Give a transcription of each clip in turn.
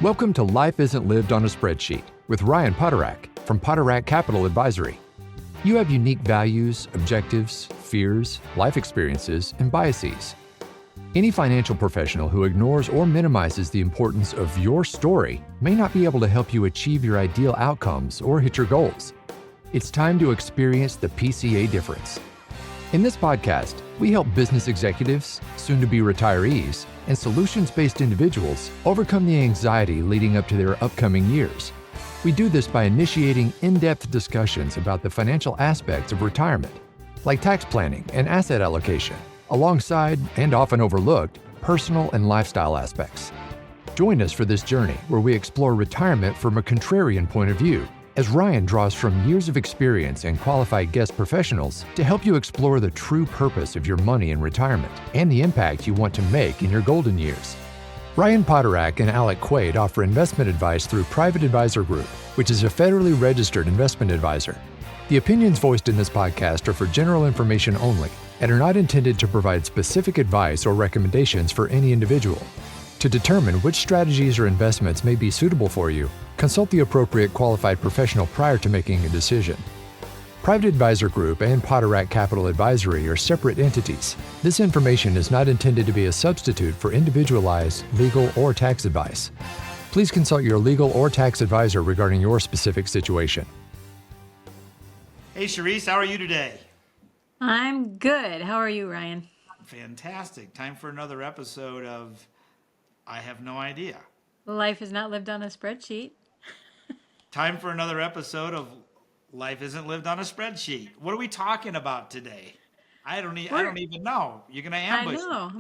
Welcome to Life Isn't Lived on a Spreadsheet with Ryan Poterack from Poterack Capital Advisory. You have unique values, objectives, fears, life experiences, and biases. Any financial professional who ignores or minimizes the importance of your story may not be able to help you achieve your ideal outcomes or hit your goals. It's time to experience the PCA difference. In this podcast, we help business executives, soon-to-be retirees, and solutions-based individuals overcome the anxiety leading up to their upcoming years. We do this by initiating in-depth discussions about the financial aspects of retirement, like tax planning and asset allocation, alongside, and often overlooked, personal and lifestyle aspects. Join us for this journey where we explore retirement from a contrarian point of view, as Ryan draws from years of experience and qualified guest professionals to help you explore the true purpose of your money in retirement and the impact you want to make in your golden years. Ryan Poterack and Alec Quaid offer investment advice through Private Advisor Group, which is a federally registered investment advisor. The opinions voiced in this podcast are for general information only and are not intended to provide specific advice or recommendations for any individual. To determine which strategies or investments may be suitable for you, consult the appropriate qualified professional prior to making a decision. Private Advisor Group and Poterack Capital Advisory are separate entities. This information is not intended to be a substitute for individualized legal or tax advice. Please consult your legal or tax advisor regarding your specific situation. Hey, Charisse, how are you today? I'm good. How are you, Ryan? Fantastic. Time for another episode of I Have No Idea. Life is not lived on a spreadsheet. Time for another episode of Life Isn't Lived on a Spreadsheet. What are we talking about today? I don't even know. You're going to ambush me. I know.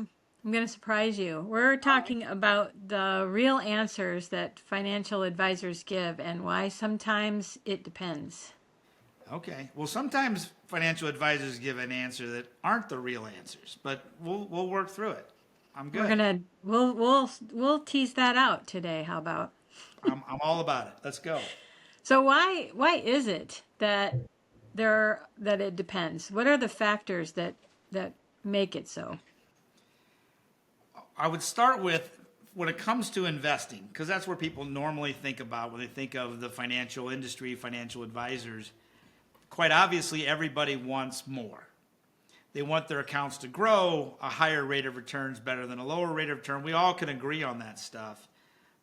I'm going to surprise you. We're talking about the real answers that financial advisors give and why sometimes it depends. Okay. Well, sometimes financial advisors give an answer that aren't the real answers, but we'll work through it. I'm good. We'll tease that out today. How about? I'm all about it. Let's go. So why is it that it depends? What are the factors that make it so? I would start with when it comes to investing, because that's where people normally think about when they think of the financial industry, financial advisors. Quite obviously, everybody wants more. They want their accounts to grow, a higher rate of returns better than a lower rate of return. We all can agree on that stuff.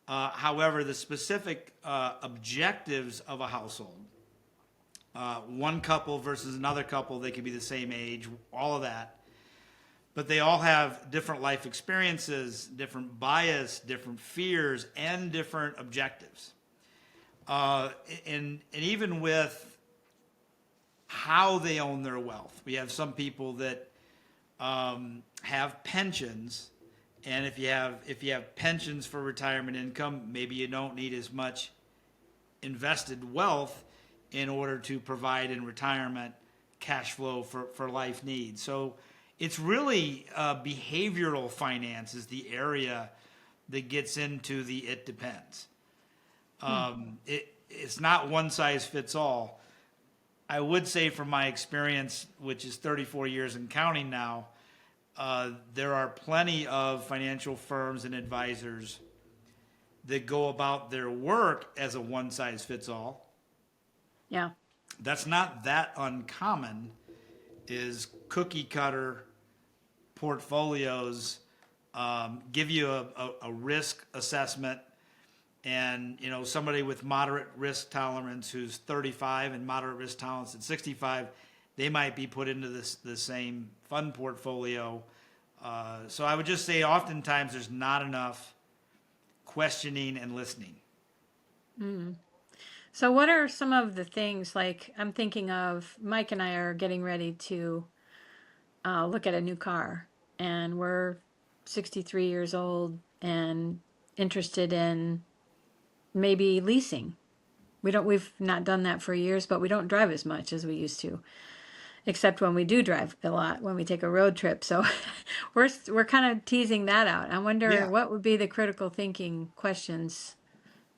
However, the specific objectives of a household, one couple versus another couple, they could be the same age, all of that. But they all have different life experiences, different bias, different fears, and different objectives. And even with how they own their wealth. We have some people that have pensions, and if you have pensions for retirement income, maybe you don't need as much invested wealth in order to provide in retirement cash flow for life needs. So it's really behavioral finance is the area that gets into the it depends. It's not one size fits all. I would say from my experience, which is 34 years and counting now, there are plenty of financial firms and advisors that go about their work as a one-size-fits-all. Yeah. That's not that uncommon, is cookie-cutter portfolios give you a risk assessment. And, somebody with moderate risk tolerance who's 35 and moderate risk tolerance at 65, they might be put into the same fund portfolio. So I would just say oftentimes there's not enough questioning and listening. Mm. So what are some of the things, like I'm thinking of Mike and I are getting ready to look at a new car, and we're 63 years old and interested in maybe leasing. We've not done that for years, but we don't drive as much as we used to, except when we do drive a lot, when we take a road trip. So we're kind of teasing that out. I wonder what would be the critical thinking questions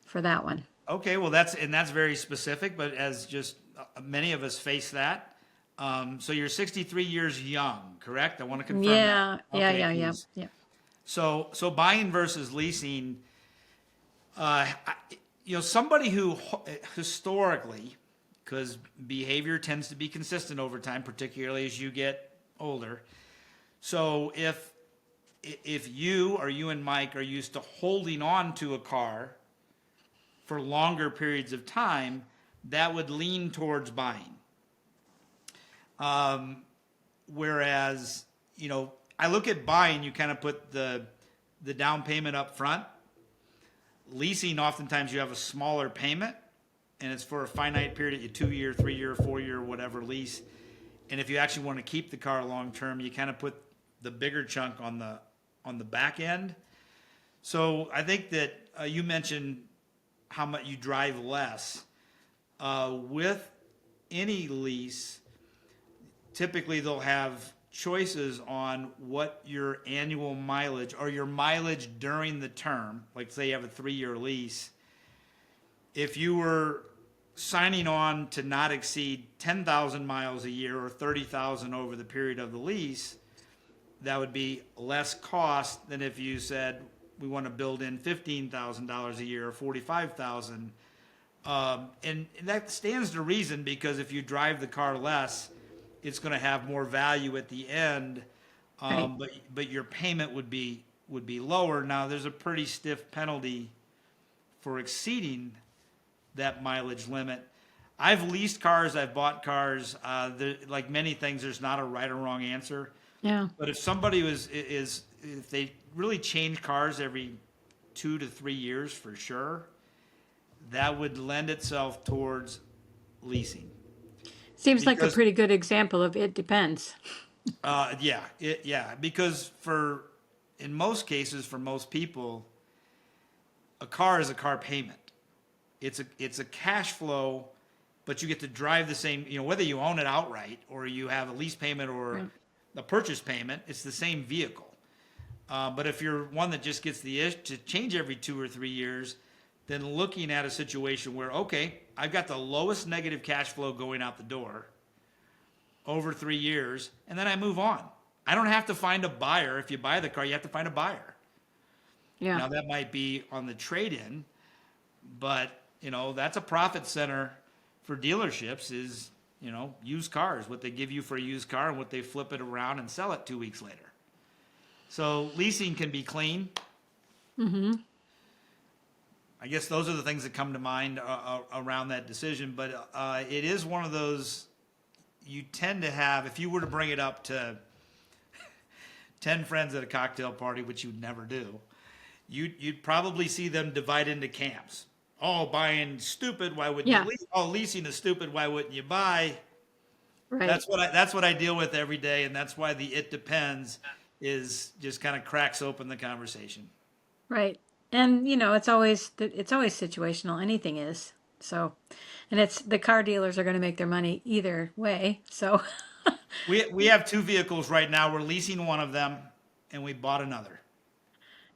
for that one. Okay, well that's very specific, but as just many of us face that. So you're 63 years young, correct? I want to confirm that. Yeah. So buying versus leasing, Somebody who historically, because behavior tends to be consistent over time, particularly as you get older. So if you or you and Mike are used to holding on to a car for longer periods of time, that would lean towards buying. Whereas, I look at buying, you kind of put the down payment up front. Leasing, oftentimes you have a smaller payment, and it's for a finite period, a 2-year, 3-year, 4-year, whatever lease. And if you actually want to keep the car long term, you kind of put the bigger chunk on the back end. So I think that you mentioned how much you drive less. With any lease, typically they'll have choices on what your annual mileage or your mileage during the term, like say you have a 3-year lease. If you were signing on to not exceed 10,000 miles a year or 30,000 over the period of the lease, that would be less cost than if you said we want to build in $15,000 a year or 45,000. And that stands to reason, because if you drive the car less, it's going to have more value at the end, Right. but your payment would be lower. Now there's a pretty stiff penalty for exceeding that mileage limit. I've leased cars, I've bought cars. Like many things, there's not a right or wrong answer. Yeah. But if somebody if they really change cars every 2 to 3 years for sure, that would lend itself towards leasing. Seems like a Because- pretty good example of it depends. Because in most cases, for most people, a car is a car payment. It's a cash flow, but you get to drive the same, whether you own it outright or you have a lease payment or Right. a purchase payment, it's the same vehicle. But if you're one that just gets the itch to change every 2 or 3 years, then looking at a situation where, okay, I've got the lowest negative cash flow going out the door over 3 years, and then I move on. I don't have to find a buyer. If you buy the car, you have to find a buyer. Yeah. Now that might be on the trade-in, but that's a profit center for dealerships is, used cars, what they give you for a used car and what they flip it around and sell it 2 weeks later. So leasing can be clean. Mm-hmm. I guess those are the things that come to mind around that decision, but it is one of those you tend to have, if you were to bring it up to 10 friends at a cocktail party, which you'd never do, you'd probably see them divide into camps. Oh, buying stupid, why wouldn't Yeah. you lease? Oh, leasing is stupid, why wouldn't you buy? Right. That's what I deal with every day, and that's why the "it depends" is just kind of cracks open the conversation. Right. And it's always situational. Anything is. So, and it's the car dealers are going to make their money either way. So, We have 2 vehicles right now. We're leasing one of them, and we bought another.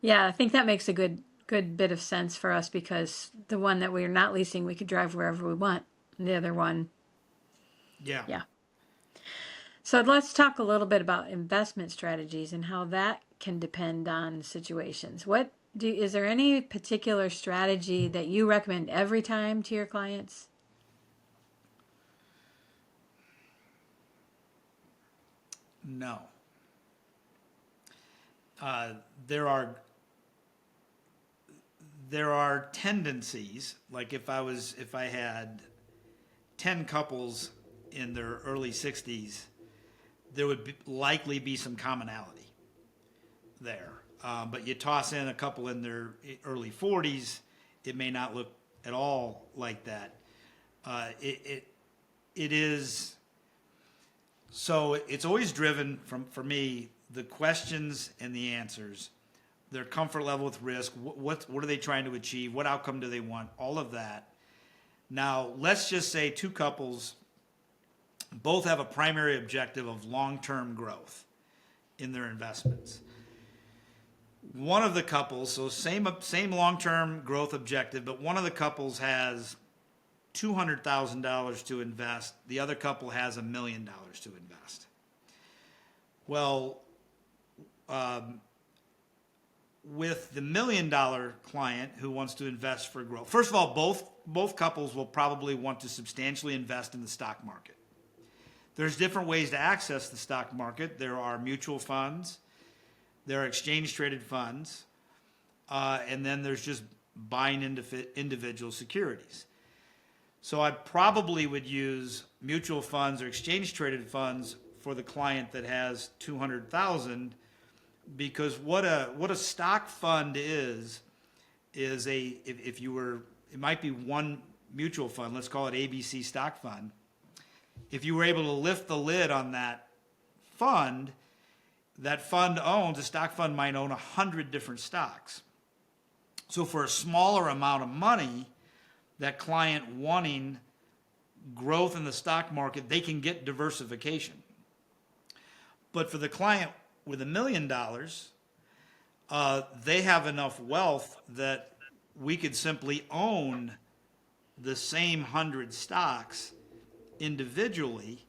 yeah, I think that makes a good bit of sense for us, because the one that we're not leasing, we could drive wherever we want. And the other one, Yeah. yeah. So let's talk a little bit about investment strategies and how that can depend on situations. Is there any particular strategy that you recommend every time to your clients? No. There are tendencies, like if I had 10 couples in their early 60s, there would likely be some commonality there. But you toss in a couple in their early 40s, it may not look at all like that. It is, so it's always driven for me, the questions and the answers, their comfort level with risk, what are they trying to achieve, what outcome do they want, all of that. Now, let's just say 2 couples both have a primary objective of long-term growth in their investments. One of the couples, so same long-term growth objective, but one of the couples has $200,000 to invest. The other couple has $1 million to invest. Well, with the $1 million client who wants to invest for growth, first of all, both couples will probably want to substantially invest in the stock market. There's different ways to access the stock market. There are mutual funds, there are exchange traded funds, and then there's just buying individual securities. So I probably would use mutual funds or exchange traded funds for the client that has 200,000, because what a stock fund is if you were, it might be one mutual fund, let's call it ABC stock fund. If you were able to lift the lid on that fund owns, a stock fund might own 100 different stocks. So for a smaller amount of money, that client wanting growth in the stock market, they can get diversification. But for the client with $1 million, they have enough wealth that we could simply own the same 100 stocks individually.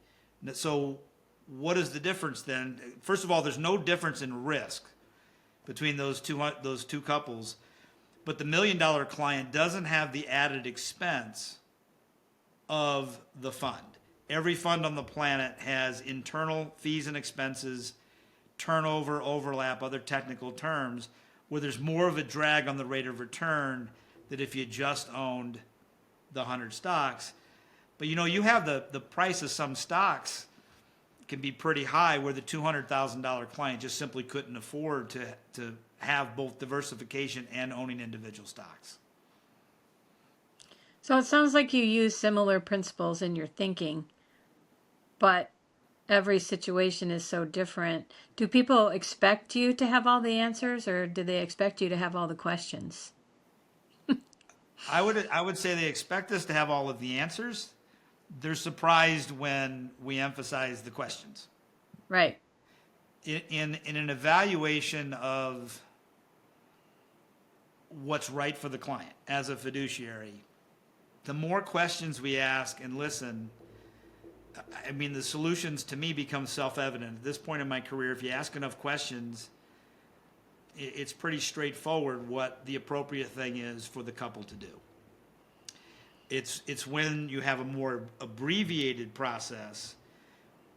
So what is the difference then? First of all, there's no difference in risk between those two couples, but the $1 million client doesn't have the added expense of the fund. Every fund on the planet has internal fees and expenses, turnover, overlap, other technical terms, where there's more of a drag on the rate of return than if you just owned the 100 stocks. But you have the price of some stocks can be pretty high, where the $200,000 client just simply couldn't afford to have both diversification and owning individual stocks. So it sounds like you use similar principles in your thinking, but every situation is so different. Do people expect you to have all the answers, or do they expect you to have all the questions? I would say they expect us to have all of the answers. They're surprised when we emphasize the questions. Right. In an evaluation of what's right for the client as a fiduciary, the more questions we ask and listen, I mean, the solutions to me become self-evident. At this point in my career, if you ask enough questions, it's pretty straightforward what the appropriate thing is for the couple to do. It's when you have a more abbreviated process,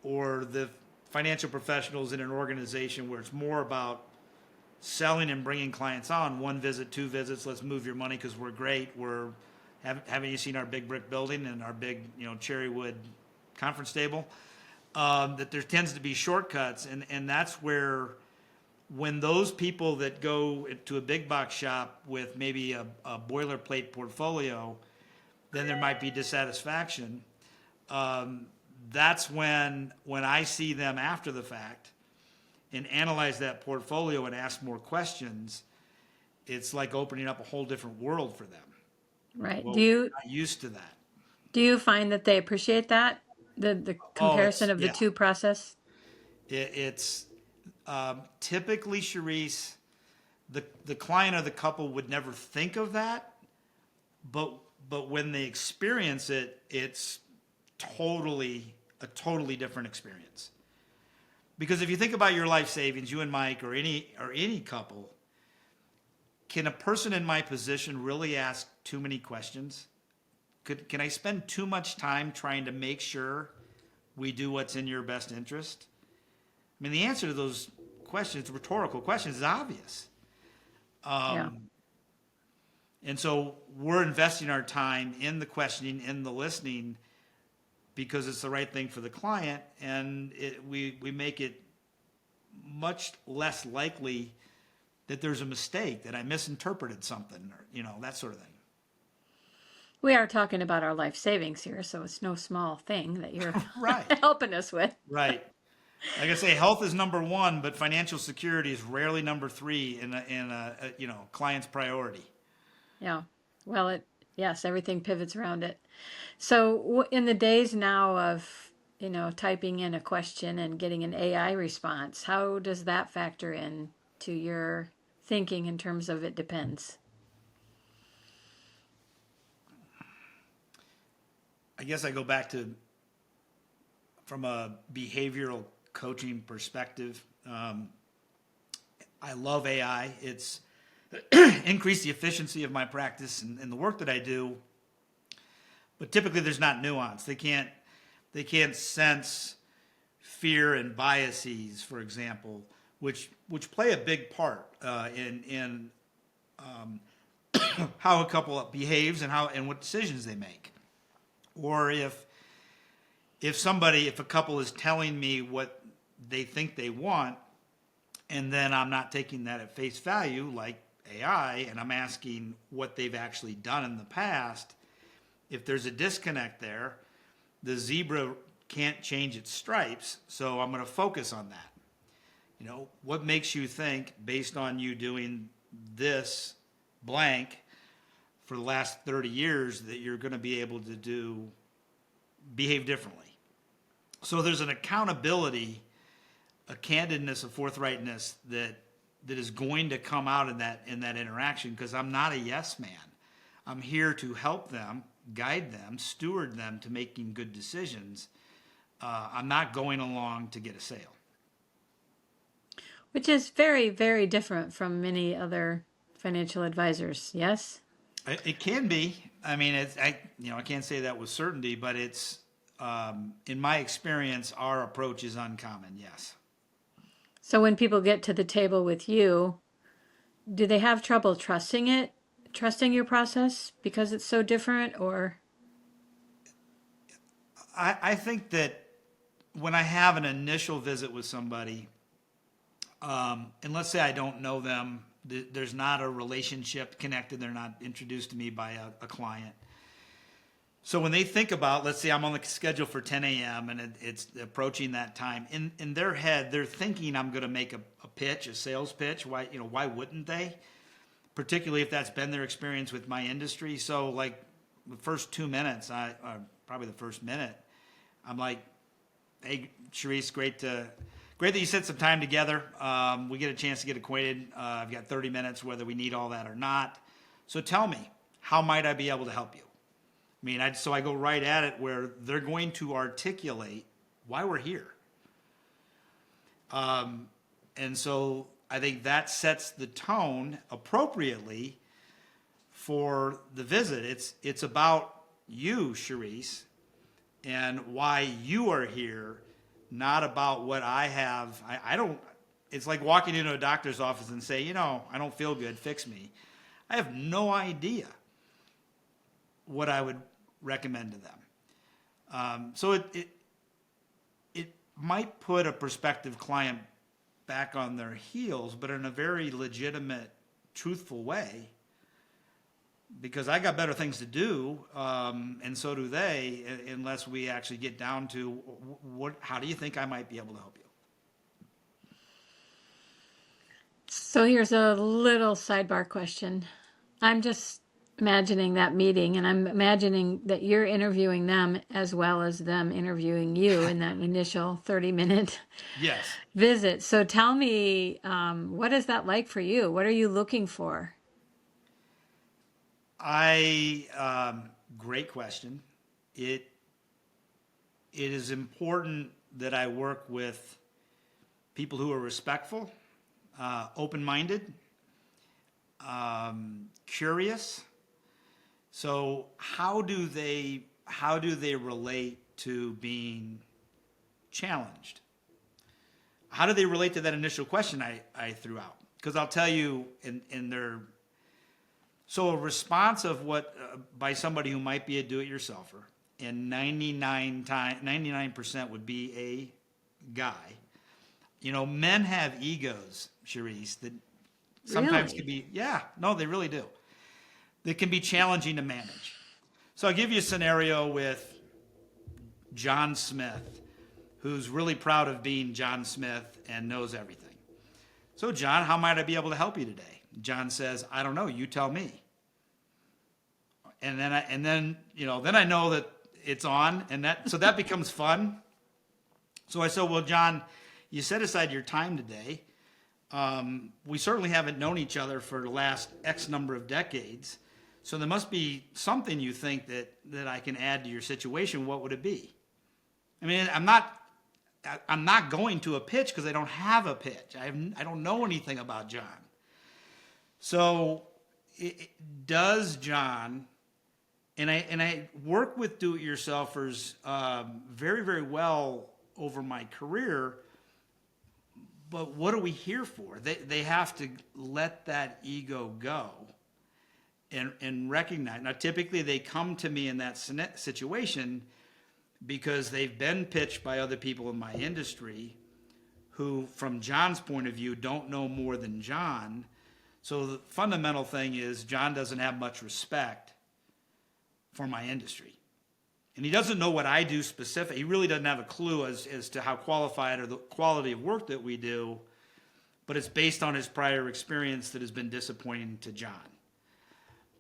or the financial professionals in an organization where it's more about selling and bringing clients on, 1 visit, 2 visits, let's move your money because we're great. Haven't you seen our big brick building and our big cherry wood conference table? That there tends to be shortcuts, and that's where, when those people that go to a big box shop with maybe a boilerplate portfolio, then there might be dissatisfaction. That's when I see them after the fact and analyze that portfolio and ask more questions, it's like opening up a whole different world for them. Right. Well, we're not used to that. Do you find that they appreciate that? The comparison of the two process? It's typically, Charisse, the client or the couple would never think of that, but when they experience it, it's a totally different experience. Because if you think about your life savings, you and Mike, or any couple, can a person in my position really ask too many questions? Can I spend too much time trying to make sure we do what's in your best interest? I mean, the answer to those questions, rhetorical questions, is obvious. Yeah. And so we're investing our time in the questioning, in the listening, because it's the right thing for the client, and we make it much less likely that there's a mistake, that I misinterpreted something, or that sort of thing. We are talking about our life savings here, so it's no small thing that you're Right. helping us with. Right. Like I say, health is number 1, but financial security is rarely number 3 in a client's priority. Yeah. Well, yes, everything pivots around it. So in the days now of, typing in a question and getting an AI response, how does that factor in to your thinking in terms of it depends? I guess I go back to, from a behavioral coaching perspective, I love AI. increase the efficiency of my practice and the work that I do. But typically there's not nuance. They can't sense fear and biases, for example, which play a big part in how a couple behaves and what decisions they make. Or if a couple is telling me what they think they want, and then I'm not taking that at face value, like AI, and I'm asking what they've actually done in the past, if there's a disconnect there, the zebra can't change its stripes, so I'm going to focus on that. You know, what makes you think, based on you doing this blank for the last 30 years, that you're going to be able to behave differently? So there's an accountability, a candidness, a forthrightness that is going to come out in that interaction, because I'm not a yes man. I'm here to help them, guide them, steward them to making good decisions. I'm not going along to get a sale. Which is very, very different from many other financial advisors, yes? It can be. I mean, I can't say that with certainty, but it's, in my experience, our approach is uncommon, yes. So when people get to the table with you, do they have trouble trusting your process because it's so different, or? I think that when I have an initial visit with somebody, and let's say I don't know them, there's not a relationship connected, they're not introduced to me by a client. So when they think about, let's say I'm on the schedule for 10 a.m. and it's approaching that time, in their head, they're thinking I'm going to make a pitch, a sales pitch. Why wouldn't they? Particularly if that's been their experience with my industry. So like the first 2 minutes, probably the first minute, I'm like, hey, Sharice, great that you set some time together. We get a chance to get acquainted. I've got 30 minutes, whether we need all that or not. So tell me, how might I be able to help you? I mean, so I go right at it where they're going to articulate why we're here. And so I think that sets the tone appropriately for the visit. It's about you, Sharice, and why you are here, not about what I have. I don't, it's like walking into a doctor's office and say, I don't feel good, fix me. I have no idea what I would recommend to them. So it might put a prospective client back on their heels, but in a very legitimate, truthful way, because I got better things to do, and so do they, unless we actually get down to how do you think I might be able to help you? So here's a little sidebar question. I'm just imagining that meeting, and I'm imagining that you're interviewing them as well as them interviewing you in that initial 30-minute Yes. visit. So tell me, what is that like for you? What are you looking for? Great question. It is important that I work with people who are respectful, open-minded, curious. So how do they relate to being challenged? How do they relate to that initial question I threw out? Because I'll tell you, so a response of by somebody who might be a do-it-yourselfer, and 99% would be a guy. Men have egos, Sharice, that sometimes can be, they really do. That can be challenging to manage. So I'll give you a scenario with John Smith, who's really proud of being John Smith and knows everything. So John, how might I be able to help you today? John says, I don't know, you tell me. And then I know that it's on, and that becomes fun. So I said, well, John, you set aside your time today. We certainly haven't known each other for the last X number of decades. So there must be something you think that I can add to your situation. What would it be? I mean, I'm not going to a pitch because I don't have a pitch. I don't know anything about John. So does John, and I work with do-it-yourselfers very, very well over my career, but what are we here for? They have to let that ego go and recognize. Now, typically they come to me in that situation because they've been pitched by other people in my industry who, from John's point of view, don't know more than John. So the fundamental thing is John doesn't have much respect for my industry. And he doesn't know what I do specifically. He really doesn't have a clue as to how qualified or the quality of work that we do, but it's based on his prior experience that has been disappointing to John.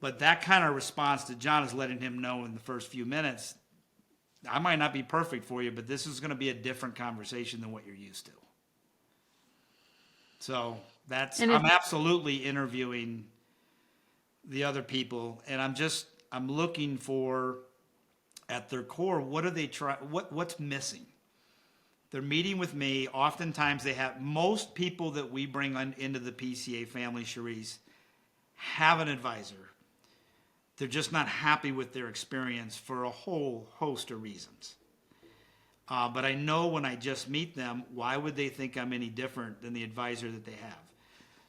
But that kind of response to John is letting him know in the first few minutes, I might not be perfect for you, but this is going to be a different conversation than what you're used to. So I'm absolutely interviewing the other people, and I'm looking for, at their core, what are they what's missing? They're meeting with me. Oftentimes most people that we bring into the PCA family, Cherise, have an advisor. They're just not happy with their experience for a whole host of reasons. But I know when I just meet them, why would they think I'm any different than the advisor that they have?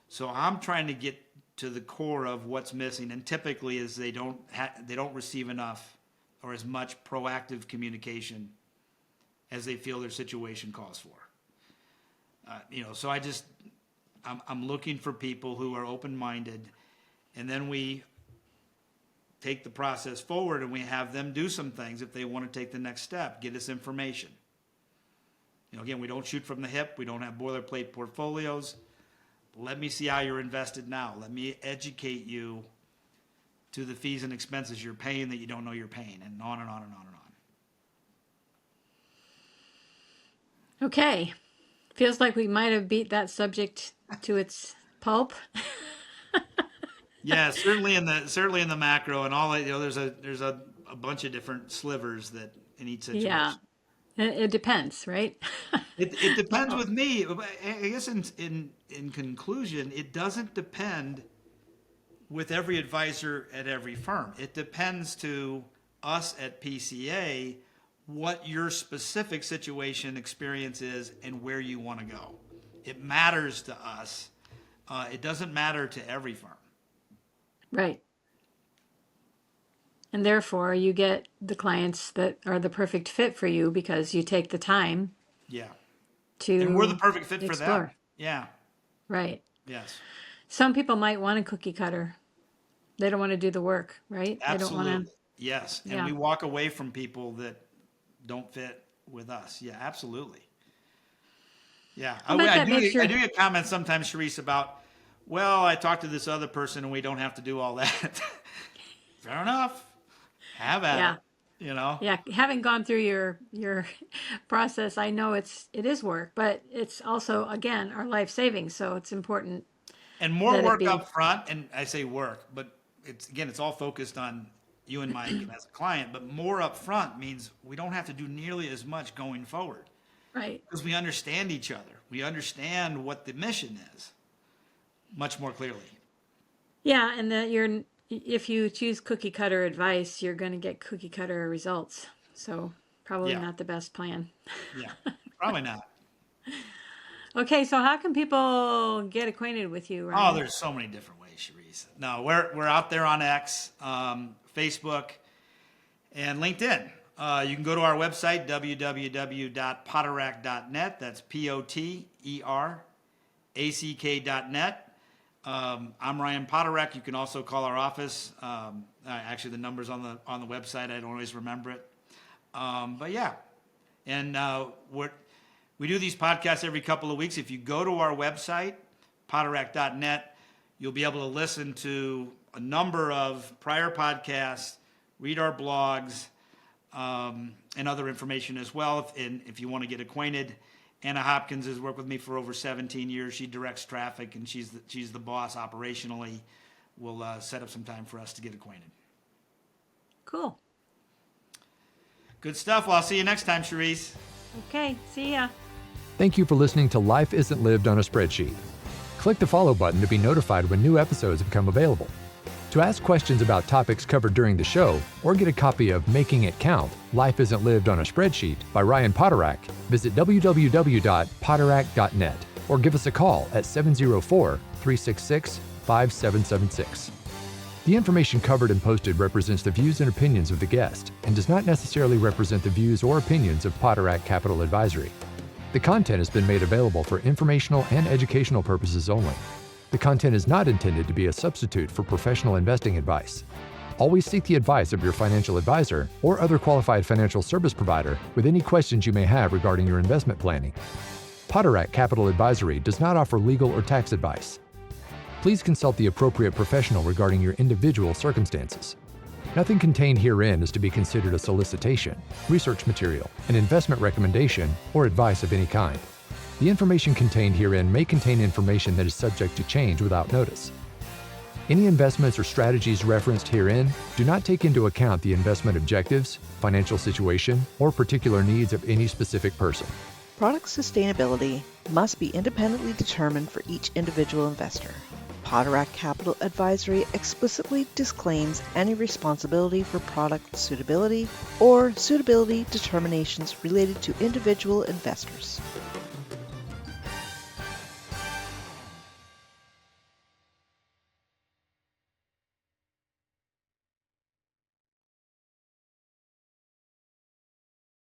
So I'm trying to get to the core of what's missing, and typically is they don't receive enough or as much proactive communication as they feel their situation calls for. So I'm looking for people who are open-minded, and then we take the process forward and we have them do some things if they want to take the next step, get us information. Again, we don't shoot from the hip. We don't have boilerplate portfolios. Let me see how you're invested now. Let me educate you to the fees and expenses you're paying that you don't know you're paying, and on and on and on and on. Okay. Feels like we might have beat that subject to its pulp. Yeah, certainly in the macro and all that. There's a bunch of different slivers that in each situation. Yeah, it depends, right? It depends with me. I guess in conclusion, it doesn't depend with every advisor at every firm. It depends to us at PCA what your specific situation experience is and where you want to go. It matters to us. It doesn't matter to every firm. Right. And therefore, you get the clients that are the perfect fit for you because you take the time. Yeah. And we're the perfect fit for them. Yeah. Right. Yes. Some people might want a cookie cutter. They don't want to do the work, right? Absolutely. They don't want to. Yes. And we walk away from people that don't fit with us. Yeah, absolutely. Yeah. I do get comments sometimes, Cherise, about, well, I talked to this other person and we don't have to do all that. Fair enough. Have at it. Yeah, having gone through your process, I know it is work, but it's also, again, our life savings. So it's important. And more work up front, and I say work, but it's all focused on you and Mike as a client, but more up front means we don't have to do nearly as much going forward. Right. Because we understand each other. We understand what the mission is much more clearly. Yeah, and if you choose cookie cutter advice, you're going to get cookie cutter results. So probably not the best plan. Yeah, probably not. Okay, so how can people get acquainted with you, Ryan? Oh, there's so many different ways, Cherise. No, we're out there on X, Facebook, and LinkedIn. You can go to our website, www.poterack.net. That's POTERACK.net. I'm Ryan Poterack. You can also call our office. Actually, the number's on the website. I don't always remember it. But yeah, and we do these podcasts every couple of weeks. If you go to our website, poterack.net, you'll be able to listen to a number of prior podcasts, read our blogs, and other information as well. If you want to get acquainted, Anna Hopkins has worked with me for over 17 years. She directs traffic, and she's the boss operationally. We'll set up some time for us to get acquainted. Cool. Good stuff. Well, I'll see you next time, Cherise. Okay, see ya. Thank you for listening to Life Isn't Lived on a Spreadsheet. Click the follow button to be notified when new episodes become available. To ask questions about topics covered during the show or get a copy of Making It Count, Life Isn't Lived on a Spreadsheet by Ryan Poterack, visit www.poterack.net or give us a call at 704-366-5776. The information covered and posted represents the views and opinions of the guest and does not necessarily represent the views or opinions of Poterack Capital Advisory. The content has been made available for informational and educational purposes only. The content is not intended to be a substitute for professional investing advice. Always seek the advice of your financial advisor or other qualified financial service provider with any questions you may have regarding your investment planning. Poterack Capital Advisory does not offer legal or tax advice. Please consult the appropriate professional regarding your individual circumstances. Nothing contained herein is to be considered a solicitation, research material, an investment recommendation, or advice of any kind. The information contained herein may contain information that is subject to change without notice. Any investments or strategies referenced herein do not take into account the investment objectives, financial situation, or particular needs of any specific person. Product sustainability must be independently determined for each individual investor. Poterack Capital Advisory explicitly disclaims any responsibility for product suitability or suitability determinations related to individual investors.